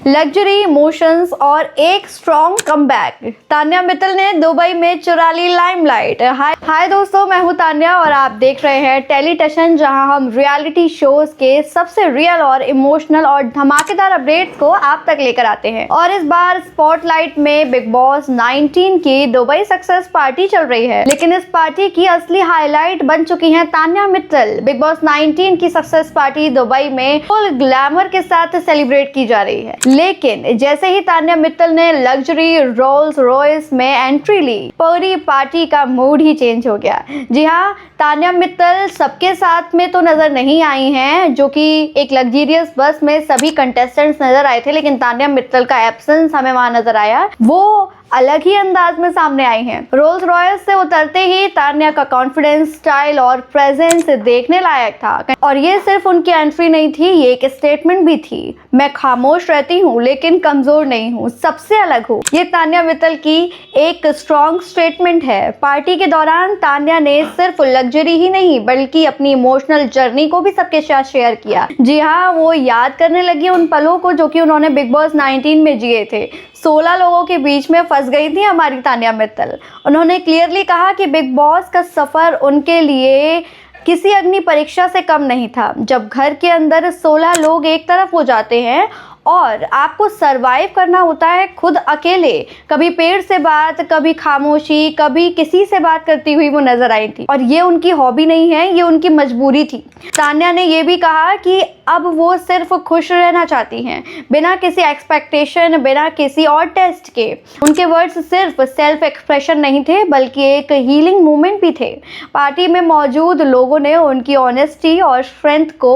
Luxury, emotions और एक strong comeback. Tanya Mittal ने दुबई में चुरा ली लाइमलाइट। हाय दोस्तों, मैं हूं तान्या और आप देख रहे हैं टेलीटशन, जहां हम रियलिटी शोज के सबसे रियल और इमोशनल और धमाकेदार अपडेट्स को आप तक लेकर आते हैं। और इस बार स्पॉटलाइट में बिग बॉस 19 की दुबई सक्सेस पार्टी चल रही है, लेकिन इस पार्टी की असली हाईलाइट बन चुकी है तान्या मित्तल। बिग बॉस 19 की सक्सेस पार्टी दुबई में फुल ग्लैमर के साथ सेलिब्रेट की जा रही है, लेकिन जैसे ही तान्या मित्तल ने लग्जरी रोल्स रॉयस में एंट्री ली, पूरी पार्टी का मूड ही चेंज हो गया। जी हाँ, तान्या मित्तल सबके साथ में तो नजर नहीं आई हैं, जो कि एक लग्जरियस बस में सभी कंटेस्टेंट्स नजर आए थे, लेकिन तान्या मित्तल का एब्सेंस हमें वहां नजर आया। वो अलग ही अंदाज में सामने आई हैं। रोल्स रॉयस से उतरते ही तान्या का कॉन्फिडेंस, स्टाइल और प्रेजेंस देखने लायक था। और ये सिर्फ उनकी एंट्री नहीं थी, ये एक स्टेटमेंट भी थी। मैं खामोश रहती हूँ लेकिन कमजोर नहीं हूँ, सबसे अलग हूँ। ये तान्या मित्तल की एक स्ट्रॉन्ग स्टेटमेंट है। पार्टी के दौरान तान्या ने सिर्फ लग्जरी ही नहीं बल्कि अपनी इमोशनल जर्नी को भी सबके साथ शेयर किया। जी हाँ, वो याद करने लगी उन पलों को जो कि उन्होंने बिग बॉस 19 में जिए थे। 16 लोगों के बीच में फंस गई थी हमारी तान्या मित्तल। उन्होंने क्लियरली कहा कि बिग बॉस का सफर उनके लिए किसी अग्नि परीक्षा से कम नहीं था। जब घर के अंदर 16 लोग एक तरफ हो जाते हैं और आपको सरवाइव करना होता है खुद अकेले, कभी पेड़ से बात, कभी खामोशी, कभी किसी से बात करती हुई वो नजर आई थी। और ये उनकी हॉबी नहीं है, ये उनकी मजबूरी थी। तान्या ने ये भी कहा कि अब वो सिर्फ खुश रहना चाहती हैं, बिना किसी एक्सपेक्टेशन, बिना किसी और टेस्ट के। उनके वर्ड्स सिर्फ सेल्फ एक्सप्रेशन नहीं थे बल्कि एक हीलिंग मोमेंट भी थे। पार्टी में मौजूद लोगों ने उनकी ऑनेस्टी और स्ट्रेंथ को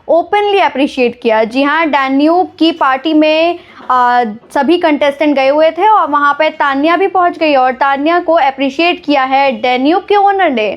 ओपनली अप्रिशिएट किया। जी हाँ, डैन्यूब की पार्टी में सभी कंटेस्टेंट गए हुए थे और वहाँ पे तान्या भी पहुँच गई और तान्या को अप्रिशिएट किया है डैन्यूब के ओनर ने।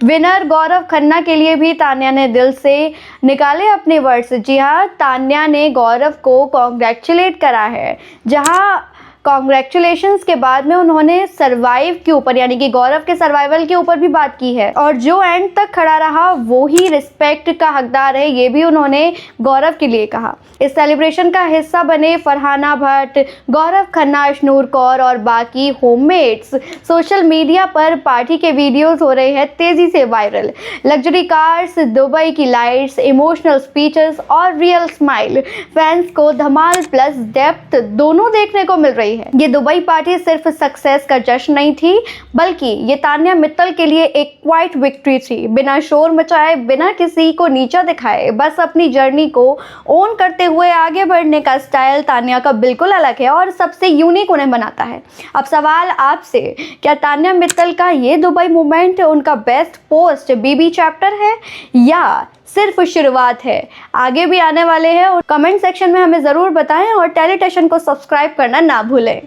विनर गौरव खन्ना के लिए भी तान्या ने दिल से निकाले अपने वर्ड्स। जी हाँ, तान्या ने गौरव को कॉन्ग्रेचुलेट करा है, जहाँ कॉन्ग्रेचुलेशंस के बाद में उन्होंने सर्वाइव के ऊपर, यानी कि गौरव के सर्वाइवल के ऊपर भी बात की है। और जो एंड तक खड़ा रहा वो ही रिस्पेक्ट का हकदार है, ये भी उन्होंने गौरव के लिए कहा। इस सेलिब्रेशन का हिस्सा बने फरहाना भट्ट, गौरव खन्ना, अशनूर कौर और बाकी होममेट्स। सोशल मीडिया पर पार्टी के वीडियोस हो रहे हैं तेजी से वायरल। लग्जरी कार्स, दुबई की लाइट्स, इमोशनल स्पीचेस और रियल स्माइल। फैंस को धमाल प्लस डेप्थ दोनों देखने को मिल रही है। ये दुबई पार्टी सिर्फ सक्सेस का जश्न नहीं थी, बल्कि ये तान्या मित्तल के लिए एक क्वाइट विक्ट्री थी। बिना शोर मचाए, बिना किसी को नीचा दिखाए, बस अपनी जर्नी को ओन करते हुए आगे बढ़ने का स्टाइल तान्या का बिल्कुल अलग है और सबसे यूनिक उन्हें बनाता है। अब सवाल आपसे, क्या तान्या मित्तल का ये दुबई मूवमेंट उनका बेस्ट पोस्ट बीबी चैप्टर है या सिर्फ शुरुआत है? आगे भी आने वाले हैं और कमेंट सेक्शन में हमें ज़रूर बताएं और टेलीटशन को सब्सक्राइब करना ना भूलें।